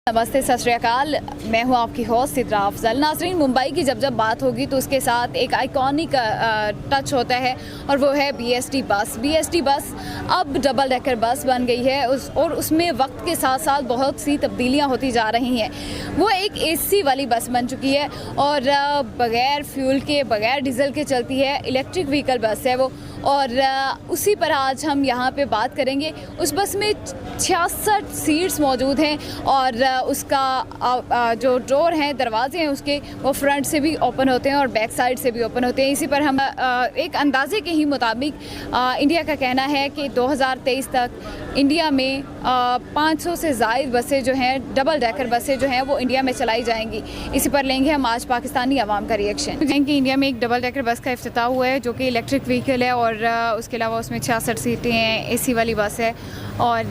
नमस्ते, सत श्री अकाल। मैं हूं आपकी होस्ट सिद्रा अफजल। नाज़रीन, मुंबई की जब बात होगी तो उसके साथ एक आइकॉनिक टच होता है और वो है बीएसटी बस। बीएसटी बस अब डबल डेकर बस बन गई है और उसमें वक्त के साथ साथ बहुत सी तब्दीलियां होती जा रही हैं। वो एक एसी वाली बस बन चुकी है और बग़ैर फ्यूल के, बग़ैर डीजल के चलती है। इलेक्ट्रिक व्हीकल बस है वो, और उसी पर आज हम यहाँ पे बात करेंगे। उस बस में 66 सीट्स मौजूद हैं और उसका जो डोर हैं, दरवाजे हैं उसके, वो फ्रंट से भी ओपन होते हैं और बैक साइड से भी ओपन होते हैं। इसी पर हम एक अंदाजे के ही मुताबिक इंडिया का कहना है कि 2023 तक इंडिया में 500 से ज़ायद बसें जो हैं, डबल डेकर बसें जो हैं, वो इंडिया में चलाई जाएंगी। इसी पर लेंगे हम आज पाकिस्तानी आवाम का रिएक्शन। कि इंडिया में एक डबल डेकर बस का इफ्तिताह हुआ है जो कि इलेक्ट्रिक व्हीकल है और उसके अलावा उसमें 66 सीटें हैं, एसी वाली बस है और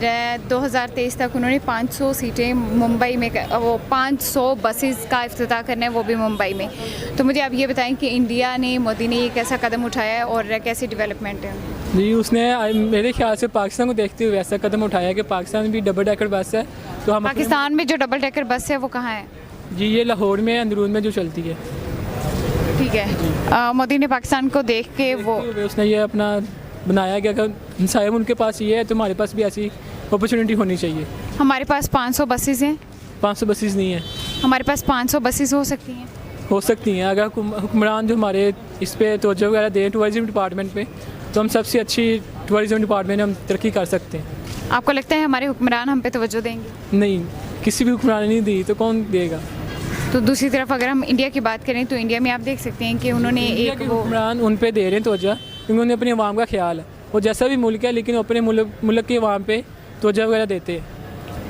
2023 तक उन्होंने 500 सीटें मुंबई में, वो 500 बसेस का इफ्तिताह करना है, वो भी मुंबई में। तो मुझे आप ये बताएं कि इंडिया ने, मोदी ने एक ऐसा कदम उठाया है और कैसी डेवलपमेंट है? जी, उसने मेरे ख्याल से पाकिस्तान को देखते हुए ऐसा कदम उठाया है कि पाकिस्तान में भी डबल डेकर बस है। तो हम पाकिस्तान में जो डबल डेकर बस है वो कहाँ है? जी, ये लाहौर में, अंदरून में जो चलती है। ठीक है। मोदी ने पाकिस्तान को देख के वो उसने ये अपना बनाया गया कि साहब उनके पास ये है तो हमारे पास भी ऐसी अपॉर्चुनिटी होनी चाहिए। हमारे पास 500 बसेस हैं। 500 बसेस नहीं है हमारे पास। 500 बसेस हो सकती हैं। हो सकती हैं अगर हुक्मरान जो हमारे इस पे तवज्जो वगैरह दें टूरिज़म डिपार्टमेंट पे, तो हम सबसे अच्छी टूरिज़म डिपार्टमेंट में हम तरक्की कर सकते हैं। आपको लगता है हमारे हुक्मरान हम पे तवज्जो देंगे? नहीं, किसी भी हुक्मरान ने नहीं दी तो कौन देगा। तो दूसरी तरफ अगर हम इंडिया की बात करें तो इंडिया में आप देख सकते हैं कि उन्होंने एक हुक्मरान उन पे दे रहे हैं तवज्जो, क्योंकि उन्हें अपनी आवाम का ख्याल है। वो जैसा भी मुल्क है लेकिन अपने मुल्क की आवाम पे तवज्जो वगैरह देते हैं।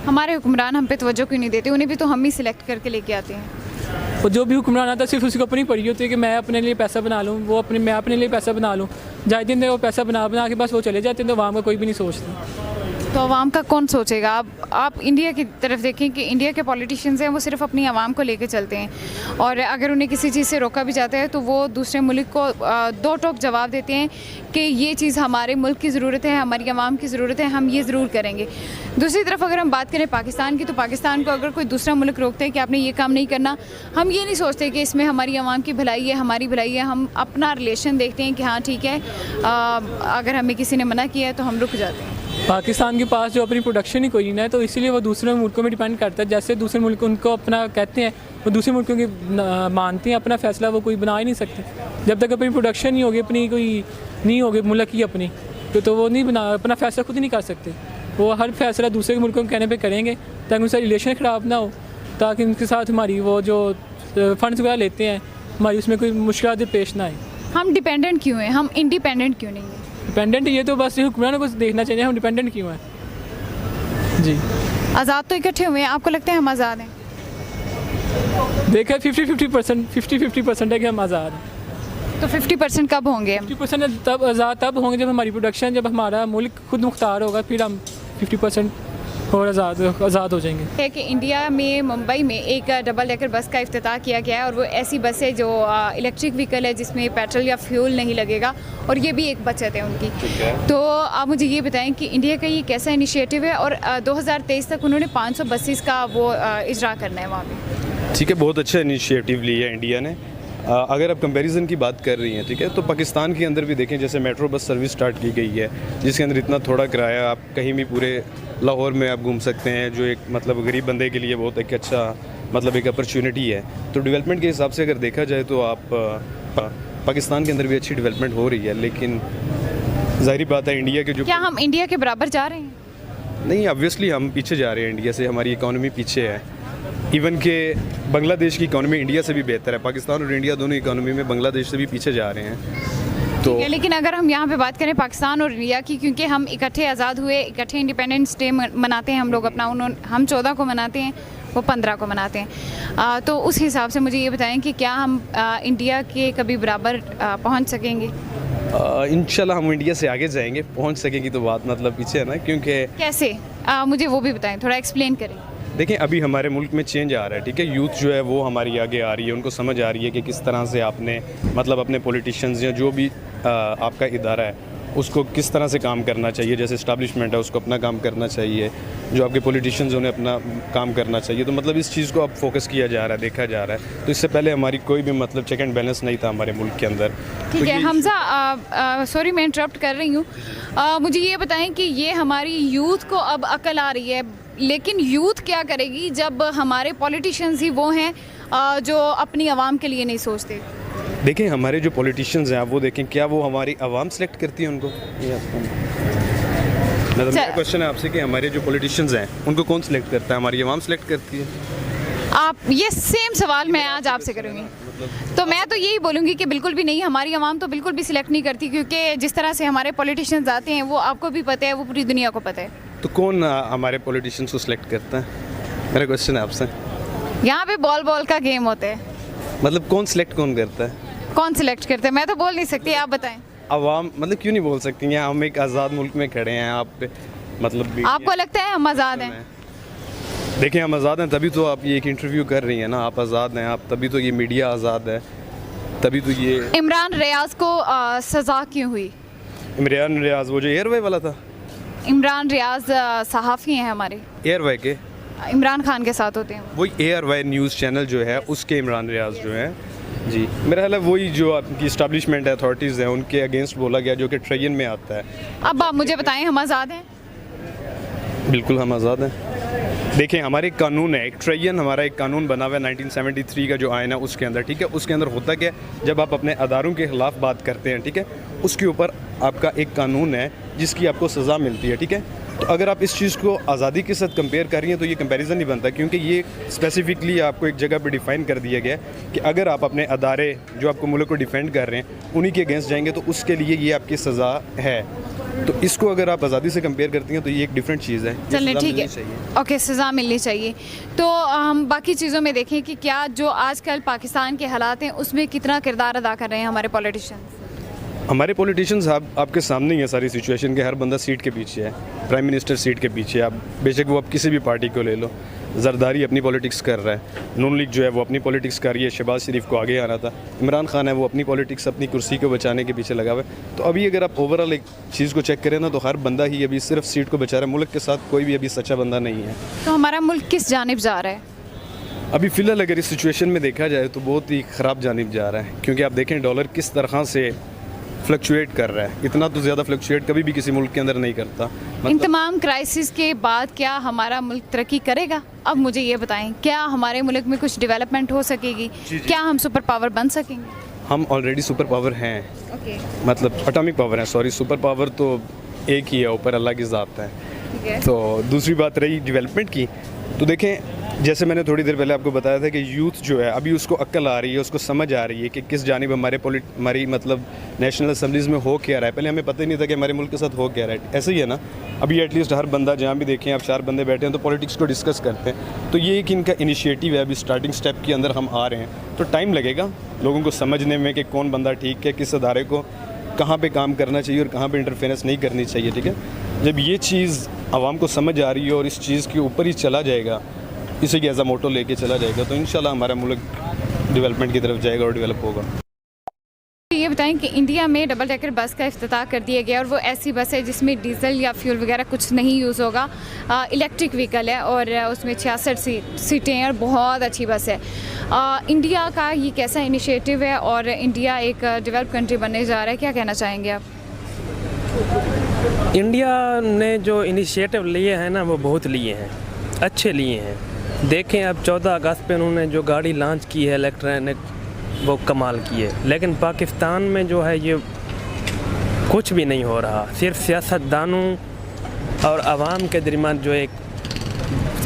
हमारे हुक्मरान हम पे तवज्जो क्यों नहीं देते? उन्हें भी तो हम ही सिलेक्ट करके लेके आते हैं। और जो भी हुक्मरान आता है सिर्फ उसको अपनी पड़ी होती है कि मैं अपने लिए पैसा बना लूँ, मैं अपने लिए पैसा बना लूँ। जाए दिन वो पैसा बना के बस वो चले जाते हैं, तो आवाम का कोई भी नहीं सोचता। तो आवाम का कौन सोचेगा? आप इंडिया की तरफ देखें कि इंडिया के पॉलिटिशियंस हैं, वो सिर्फ अपनी आवाम को लेके चलते हैं और अगर उन्हें किसी चीज़ से रोका भी जाता है तो वो दूसरे मुल्क को दो टोक जवाब देते हैं कि ये चीज़ हमारे मुल्क की ज़रूरत है, हमारी आवाम की ज़रूरत है, हम ये ज़रूर करेंगे। दूसरी तरफ अगर हम बात करें पाकिस्तान की, तो पाकिस्तान को अगर कोई दूसरा मुल्क रोकते हैं कि आपने ये काम नहीं करना, हम ये नहीं सोचते कि इसमें हमारी आवाम की भलाई है, हमारी भलाई है। हम अपना रिलेशन देखते हैं कि हाँ ठीक है, अगर हमें किसी ने मना किया है तो हम रुक जाते हैं। पाकिस्तान के पास जो अपनी प्रोडक्शन ही कोई नहीं है, तो इसीलिए वो दूसरे मुल्कों में डिपेंड करता है। जैसे दूसरे मुल्क उनको अपना कहते हैं, वो दूसरे मुल्कों की मानते हैं, अपना फ़ैसला वो कोई बना ही नहीं सकते। जब तक अपनी प्रोडक्शन नहीं होगी, अपनी कोई नहीं होगी मुल्क की अपनी, तो वो नहीं अपना फ़ैसला खुद ही नहीं कर सकते। वो हर फैसला दूसरे मुल्कों के कहने पर करेंगे ताकि उनसे रिलेशन ख़राब ना हो, ताकि उनके साथ हमारी वो जो फ़ंड्स वगैरह लेते हैं, हमारी उसमें कोई मुश्किल पेश ना आए। हम डिपेंडेंट क्यों हैं? हम इंडिपेंडेंट क्यों नहीं हैं? डिपेंडेंट ये तो बस हुक्मरानों को देखना चाहिए हम डिपेंडेंट क्यों हैं। जी, आज़ाद तो इकट्ठे हुए हैं, आपको लगता है हम आज़ाद हैं? देखा 50-50% है कि हम आज़ाद हैं। तो 50% कब होंगे? 50% तब आज़ाद तब होंगे जब हमारी प्रोडक्शन, जब हमारा मुल्क खुद मुख्तार होगा, फिर हम 50% और आज़ाद हो जाएंगे। है कि इंडिया में, मुंबई में एक डबल डेकर बस का इफ्तिताह किया गया है और वो ऐसी बस है जो इलेक्ट्रिक व्हीकल है जिसमें पेट्रोल या फ्यूल नहीं लगेगा और ये भी एक बचत है उनकी। तो आप मुझे ये बताएं कि इंडिया का ये कैसा इनिशिएटिव है और 2023 तक उन्होंने 500 बसेस का वो इजरा करना है वहाँ पर। ठीक है, बहुत अच्छा इनिशिएटिव लिया है इंडिया ने। अगर आप कंपैरिजन की बात कर रही हैं, ठीक है, तो पाकिस्तान के अंदर भी देखें, जैसे मेट्रो बस सर्विस स्टार्ट की गई है जिसके अंदर इतना थोड़ा किराया, आप कहीं भी पूरे लाहौर में आप घूम सकते हैं, जो एक मतलब गरीब बंदे के लिए बहुत एक अच्छा मतलब एक अपॉर्चुनिटी है। तो डेवलपमेंट के हिसाब से अगर देखा जाए तो आप पाकिस्तान के अंदर भी अच्छी डेवलपमेंट हो रही है, लेकिन जाहिर बात है इंडिया के जो, क्या हम इंडिया के बराबर जा रहे हैं? नहीं, ऑब्वियसली हम पीछे जा रहे हैं इंडिया से, हमारी इकॉनमी पीछे है। इवन के बांग्लादेश की इकॉनमी इंडिया से भी बेहतर है। पाकिस्तान और इंडिया दोनों इकॉनमी में बांग्लादेश से भी पीछे जा रहे हैं। तो लेकिन अगर हम यहाँ पे बात करें पाकिस्तान और इंडिया की, क्योंकि हम इकट्ठे आज़ाद हुए, इकट्ठे इंडिपेंडेंस डे मनाते हैं हम लोग अपना, हम 14 को मनाते हैं, वो 15 को मनाते हैं। तो उस हिसाब से मुझे ये बताएं कि क्या हम इंडिया के कभी बराबर पहुँच सकेंगे? इंशाल्लाह हम इंडिया से आगे जाएंगे, पहुँच सकेंगी तो बात मतलब पीछे है ना, क्योंकि कैसे? मुझे वो भी बताएं, थोड़ा एक्सप्लेन करें। देखें, अभी हमारे मुल्क में चेंज आ रहा है, ठीक है, यूथ जो है वो हमारी आगे आ रही है, उनको समझ आ रही है कि किस तरह से आपने मतलब अपने पॉलिटिशियंस या जो भी आपका इदारा है उसको किस तरह से काम करना चाहिए, जैसे इस्टेब्लिशमेंट है उसको अपना काम करना चाहिए, जो आपके पॉलिटिशियंस उन्हें अपना काम करना चाहिए। तो मतलब इस चीज़ को अब फोकस किया जा रहा है, देखा जा रहा है। तो इससे पहले हमारी कोई भी मतलब चेक एंड बैलेंस नहीं था हमारे मुल्क के अंदर। ठीक तो है ये हमजा, सॉरी मैं इंटरप्ट कर रही हूँ। मुझे ये बताएं कि ये हमारी यूथ को अब अकल आ रही है, लेकिन यूथ क्या करेगी जब हमारे पॉलिटिशियंस ही वो हैं जो अपनी आवाम के लिए नहीं सोचते। देखें हमारे जो पॉलिटिशियंस हैं आप वो देखें, क्या वो हमारी आवाम सेलेक्ट करती है उनको? मतलब मेरा क्वेश्चन है आपसे कि हमारे जो पॉलिटिशियंस हैं उनको कौन सिलेक्ट करता है? हमारी आवाम सेलेक्ट करती है? आप ये सेम सवाल मैं आज आपसे करूँगी। तो मैं तो यही बोलूँगी कि बिल्कुल भी नहीं, हमारी आवाम तो बिल्कुल भी सिलेक्ट नहीं करती, क्योंकि जिस तरह से हमारे पॉलिटिशियंस आते हैं वो आपको भी पता है, वो पूरी दुनिया को पता है। तो कौन हमारे पॉलिटिशियंस को सिलेक्ट करता है? मेरा क्वेश्चन है आपसे। यहाँ पे बॉल बॉल का गेम होता है। मतलब कौन सिलेक्ट कौन करता है? कौन सिलेक्ट करते हैं मैं तो बोल नहीं सकती, आप बताएं। आवाम मतलब क्यों नहीं बोल सकती हैं? हम एक आज़ाद मुल्क में खड़े हैं, आप पे मतलब भी आपको लगता है हम आज़ाद हैं? देखिए हम आज़ाद हैं तभी तो आप ये एक इंटरव्यू कर रही हैं ना, आप आज़ाद हैं, आप तभी तो ये मीडिया आज़ाद है, तभी तो ये। इमरान रियाज को सज़ा क्यों हुई? इमरान रियाज वो जो एयरवे वाला था? इमरान रियाज सहाफ़ी हैं हमारे, एयरवे के इमरान खान के साथ होते हैं। वही एयरवे न्यूज़ चैनल जो है उसके इमरान रियाज जो है जी, मेरा ख्याल है वही जो आपकी इस्टेब्लिशमेंट अथॉरिटीज़ हैं उनके अगेंस्ट बोला गया, जो कि ट्रेजन में आता है। अब आप मुझे बताएं हम आज़ाद हैं? बिल्कुल हम आज़ाद हैं। देखिए हमारे एक कानून है, एक ट्रेजन हमारा एक कानून बना हुआ है 1973 का जो आइन है उसके अंदर, ठीक है। उसके अंदर होता क्या है, जब आप अपने अदारों के ख़िलाफ़ बात करते हैं, ठीक है, उसके ऊपर आपका एक कानून है जिसकी आपको सज़ा मिलती है, ठीक है। तो अगर आप इस चीज़ को आज़ादी के साथ कंपेयर कर रही हैं तो ये कंपैरिजन नहीं बनता, क्योंकि ये स्पेसिफिकली आपको एक जगह पे डिफ़ाइन कर दिया गया है कि अगर आप अपने अदारे जो आपको मुल्क को डिफेंड कर रहे हैं उन्हीं के अगेंस्ट जाएंगे तो उसके लिए ये आपकी सज़ा है। तो इसको अगर आप आज़ादी से कंपेयर करती हैं तो ये एक डिफरेंट चीज़ है। चलिए ठीक है, ओके सज़ा मिलनी चाहिए। तो हम बाकी चीज़ों में देखें कि क्या जो आजकल पाकिस्तान के हालात हैं उसमें कितना किरदार अदा कर रहे हैं हमारे पॉलिटिशियंस? हमारे पॉलिटिशियंस आपके सामने ही है सारी सिचुएशन के, हर बंदा सीट के पीछे है, प्राइम मिनिस्टर सीट के पीछे है। आप बेशक वो आप किसी भी पार्टी को ले लो, जरदारी अपनी पॉलिटिक्स कर रहा है, नून लीग जो है वो अपनी पॉलिटिक्स कर रही है, शहबाज शरीफ को आगे आना था, इमरान खान है वो अपनी पॉलिटिक्स अपनी कुर्सी को बचाने के पीछे लगा हुआ है। तो अभी अगर आप ओवरऑल एक चीज़ को चेक करें ना तो हर बंदा ही अभी सिर्फ सीट को बचा रहा है, मुल्क के साथ कोई भी अभी सच्चा बंदा नहीं है। तो हमारा मुल्क किस जानिब जा रहा है अभी फ़िलहाल? अगर इस सिचुएशन में देखा जाए तो बहुत ही ख़राब जानिब जा रहा है, क्योंकि आप देखें डॉलर किस तरह से फ्लक्चुएट कर रहा है, इतना तो ज़्यादा फ्लक्चुएट कभी भी किसी मुल्क के अंदर नहीं करता। इन तमाम क्राइसिस के बाद क्या हमारा मुल्क तरक्की करेगा? अब मुझे ये बताएं, क्या हमारे मुल्क में कुछ डेवलपमेंट हो सकेगी? क्या हम सुपर पावर बन सकेंगे? हम ऑलरेडी सुपर पावर हैं। ओके, मतलब एटॉमिक पावर है, सॉरी, सुपर पावर तो एक ही है, ऊपर अल्लाह की ज़ात है। ठीक है। तो दूसरी बात रही डेवलपमेंट की, तो देखें जैसे मैंने थोड़ी देर पहले आपको बताया था कि यूथ जो है अभी उसको अक्ल आ रही है, उसको समझ आ रही है कि किस जानिब हमारी मतलब नेशनल असम्बलीज़ में हो क्या रहा है। पहले हमें पता ही नहीं था कि हमारे मुल्क के साथ हो क्या रहा है। ऐसे ही है ना, अभी एटलीस्ट हर बंदा जहाँ भी देखें आप 4 बंदे बैठे हैं तो पॉलिटिक्स को डिस्कस करते हैं। तो ये एक इनका इनिशिएटिव है, अभी स्टार्टिंग स्टेप के अंदर हम आ रहे हैं, तो टाइम लगेगा लोगों को समझने में कि कौन बंदा ठीक है, किस अदारे को कहाँ पे काम करना चाहिए और कहाँ पे इंटरफेरेंस नहीं करनी चाहिए, ठीक है। जब ये चीज़ आवाम को समझ आ रही है और इस चीज़ के ऊपर ही चला जाएगा, इसे एज अ मोटो लेके चला जाएगा, तो इंशाल्लाह हमारा मुल्क डेवलपमेंट की तरफ जाएगा और डेवलप होगा। ये बताएं कि इंडिया में डबल डेकर बस का इफ्तिताह कर दिया गया और वो ऐसी बस है जिसमें डीजल या फ्यूल वगैरह कुछ नहीं यूज़ होगा, इलेक्ट्रिक व्हीकल है और उसमें 66 सीटें हैं और बहुत अच्छी बस है। इंडिया का ये कैसा इनिशिएटिव है और इंडिया एक डेवलप कंट्री बनने जा रहा है, क्या कहना चाहेंगे आप? इंडिया ने जो इनिशिएटिव लिए हैं ना वो बहुत लिए हैं, अच्छे लिए हैं। देखें अब 14 अगस्त पे उन्होंने जो गाड़ी लॉन्च की है इलेक्ट्रॉनिक, वो कमाल की है। लेकिन पाकिस्तान में जो है ये कुछ भी नहीं हो रहा, सिर्फ सियासतदानों और आवाम के दरमियान जो एक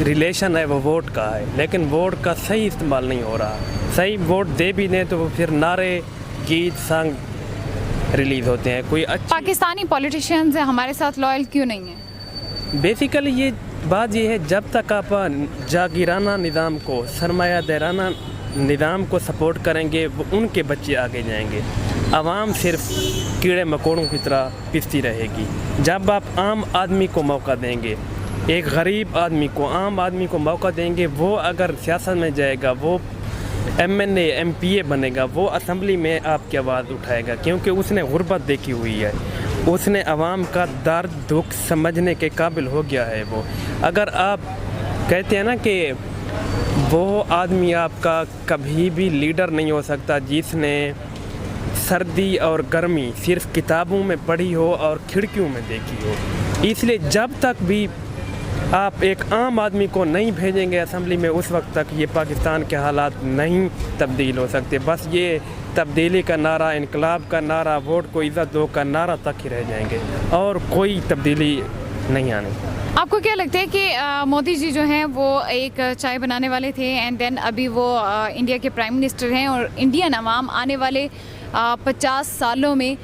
रिलेशन है वो वोट का है, लेकिन वोट का सही इस्तेमाल नहीं हो रहा। सही वोट दे भी दें तो वो फिर नारे गीत सॉन्ग रिलीज़ होते हैं। कोई पाकिस्तानी पॉलिटिशियंस हमारे साथ लॉयल क्यों नहीं है? बेसिकली ये बात ये है, जब तक आप जागीराना निज़ाम को, सरमाया दाराना निज़ाम को सपोर्ट करेंगे वो उनके बच्चे आगे जाएंगे। आवाम सिर्फ कीड़े मकोड़ों की तरह पिसती रहेगी। जब आप आम आदमी को मौका देंगे, एक गरीब आदमी को, आम आदमी को मौका देंगे, वो अगर सियासत में जाएगा, वो MNA MPA बनेगा, वो असम्बली में आपकी आवाज़ उठाएगा, क्योंकि उसने गुर्बत देखी हुई है। उसने आवाम का दर्द दुख समझने के काबिल हो गया है वो। अगर आप कहते हैं ना कि वो आदमी आपका कभी भी लीडर नहीं हो सकता जिसने सर्दी और गर्मी सिर्फ किताबों में पढ़ी हो और खिड़कियों में देखी हो। इसलिए जब तक भी आप एक आम आदमी को नहीं भेजेंगे असेंबली में, उस वक्त तक ये पाकिस्तान के हालात नहीं तब्दील हो सकते। बस ये तब्दीली का नारा, इनकलाब का नारा, वोट को इज़्ज़त दो का नारा तक ही रह जाएंगे और कोई तब्दीली नहीं आनी। आपको क्या लगता है कि मोदी जी जो हैं वो एक चाय बनाने वाले थे एंड देन अभी वो इंडिया के प्राइम मिनिस्टर हैं और इंडियन अवाम आने वाले 50 सालों में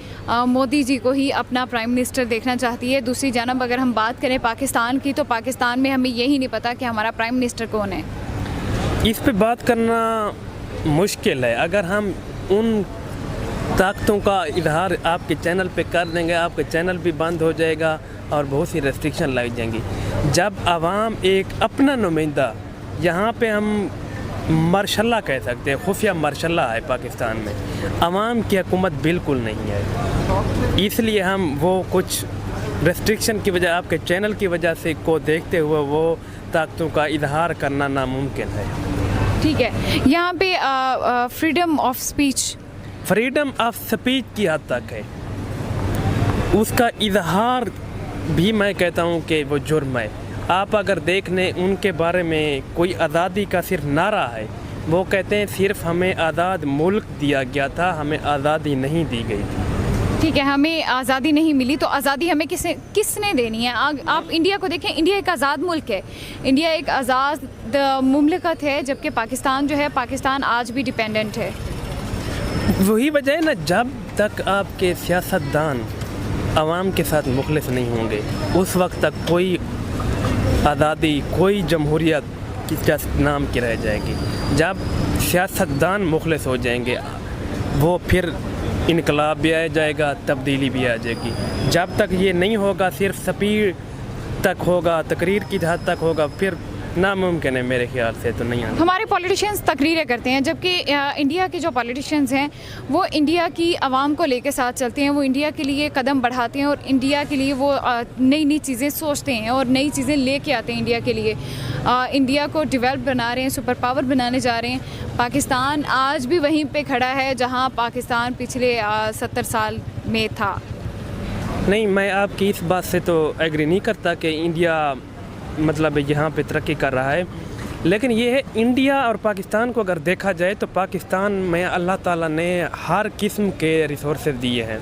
मोदी जी को ही अपना प्राइम मिनिस्टर देखना चाहती है? दूसरी जानब अगर हम बात करें पाकिस्तान की, तो पाकिस्तान में हमें यही नहीं पता कि हमारा प्राइम मिनिस्टर कौन है। इस पे बात करना मुश्किल है। अगर हम उन ताकतों का इजहार आपके चैनल पे कर देंगे, आपका चैनल भी बंद हो जाएगा और बहुत सी रेस्ट्रिक्शन लग जाएंगी। जब आवाम एक अपना नुमाइंदा, यहाँ पे हम मार्शल्ला कह सकते हैं, खुफिया मार्शल्ला है पाकिस्तान में, आवाम की हुकूमत बिल्कुल नहीं है। इसलिए हम वो कुछ रेस्ट्रिक्शन की वजह, आपके चैनल की वजह से को देखते हुए वो ताकतों का इजहार करना नामुमकिन है। ठीक है, यहाँ पे फ्रीडम ऑफ स्पीच की हद तक है, उसका इजहार भी मैं कहता हूँ कि वो जुर्म है। आप अगर देख लें उनके बारे में, कोई आज़ादी का सिर्फ नारा है। वो कहते हैं सिर्फ हमें आज़ाद मुल्क दिया गया था, हमें आज़ादी नहीं दी गई थी। ठीक है, हमें आज़ादी नहीं मिली तो आज़ादी हमें किसने देनी है? आप इंडिया को देखें, इंडिया एक आज़ाद मुल्क है, इंडिया एक आज़ाद मुमलिकत है, जबकि पाकिस्तान जो है, पाकिस्तान आज भी डिपेंडेंट है। वही वजह है ना, जब तक आपके सियासतदान आवाम के साथ मुखलिस नहीं होंगे, उस वक्त तक कोई आज़ादी, कोई जमहूरियत किस नाम की रह जाएगी। जब सियासतदान मुखलिस हो जाएंगे, वो फिर इनकलाब भी आ जाएगा, तब्दीली भी आ जाएगी। जब तक ये नहीं होगा, सिर्फ स्पीच तक होगा, तकरीर की हद तक होगा, फिर नामुमकिन है मेरे ख्याल से, तो नहीं आना। हमारे पॉलिटिशियंस तकरीरें करते हैं, जबकि इंडिया के जो पॉलिटिशियंस हैं वो इंडिया की आवाम को लेकर साथ चलते हैं, वो इंडिया के लिए कदम बढ़ाते हैं और इंडिया के लिए वो नई नई चीज़ें सोचते हैं और नई चीज़ें लेके आते हैं इंडिया के लिए। इंडिया को डेवलप बना रहे हैं, सुपर पावर बनाने जा रहे हैं। पाकिस्तान आज भी वहीं पे खड़ा है जहां पाकिस्तान पिछले 70 साल में था। नहीं, मैं आपकी इस बात से तो एग्री नहीं करता कि इंडिया मतलब यहाँ पे तरक्की कर रहा है, लेकिन ये है इंडिया और पाकिस्तान को अगर देखा जाए तो पाकिस्तान में अल्लाह ताला ने हर किस्म के रिसोर्सेज दिए हैं।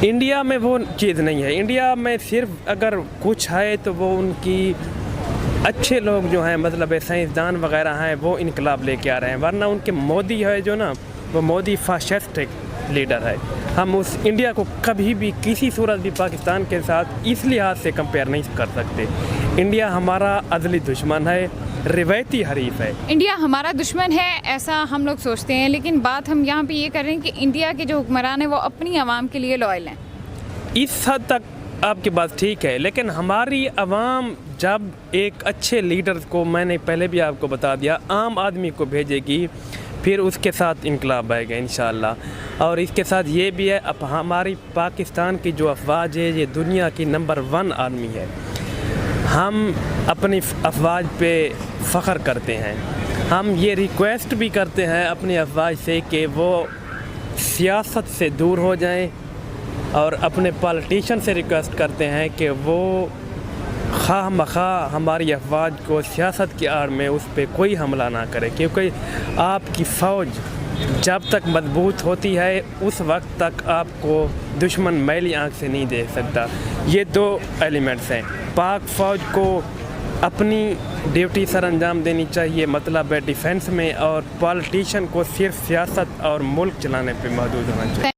इंडिया में वो चीज़ नहीं है। इंडिया में सिर्फ अगर कुछ है तो वो उनकी अच्छे लोग जो हैं, मतलब साइंसदान वगैरह हैं, वो इनकलाब लेके आ रहे हैं, वरना उनके मोदी है जो ना, वो मोदी फाशिस्ट लीडर है। हम उस इंडिया को कभी भी किसी सूरत भी पाकिस्तान के साथ इस लिहाज से कंपेयर नहीं कर सकते। इंडिया हमारा अज़ली दुश्मन है, रिवायती हरीफ है। इंडिया हमारा दुश्मन है ऐसा हम लोग सोचते हैं, लेकिन बात हम यहाँ पे ये कर रहे हैं कि इंडिया के जो हुक्मरान हैं वो अपनी आवाम के लिए लॉयल हैं। इस हद तक आपकी बात ठीक है, लेकिन हमारी आवाम जब एक अच्छे लीडर को, मैंने पहले भी आपको बता दिया, आम आदमी को भेजेगी, फिर उसके साथ इनकलाब आएगा इंशाअल्लाह। और इसके साथ ये भी है, अब हमारी पाकिस्तान की जो अफवाज है, ये दुनिया की नंबर 1 आर्मी है। हम अपनी अफवाज पे फ़ख्र करते हैं। हम ये रिक्वेस्ट भी करते हैं अपनी अफवाज से कि वो सियासत से दूर हो जाएं, और अपने पॉलिटिशियन से रिक्वेस्ट करते हैं कि वो खाह मखा हमारी अफवाज को सियासत की आड़ में उस पर कोई हमला ना करे, क्योंकि आपकी फ़ौज जब तक मजबूत होती है उस वक्त तक आपको दुश्मन मैली आँख से नहीं देख सकता। ये 2 एलिमेंट्स हैं। पाक फ़ौज को अपनी ड्यूटी सर अंजाम देनी चाहिए, मतलब है डिफेंस में, और पॉलिटिशियन को सिर्फ सियासत और मुल्क चलाने पे महदूद होना चाहिए।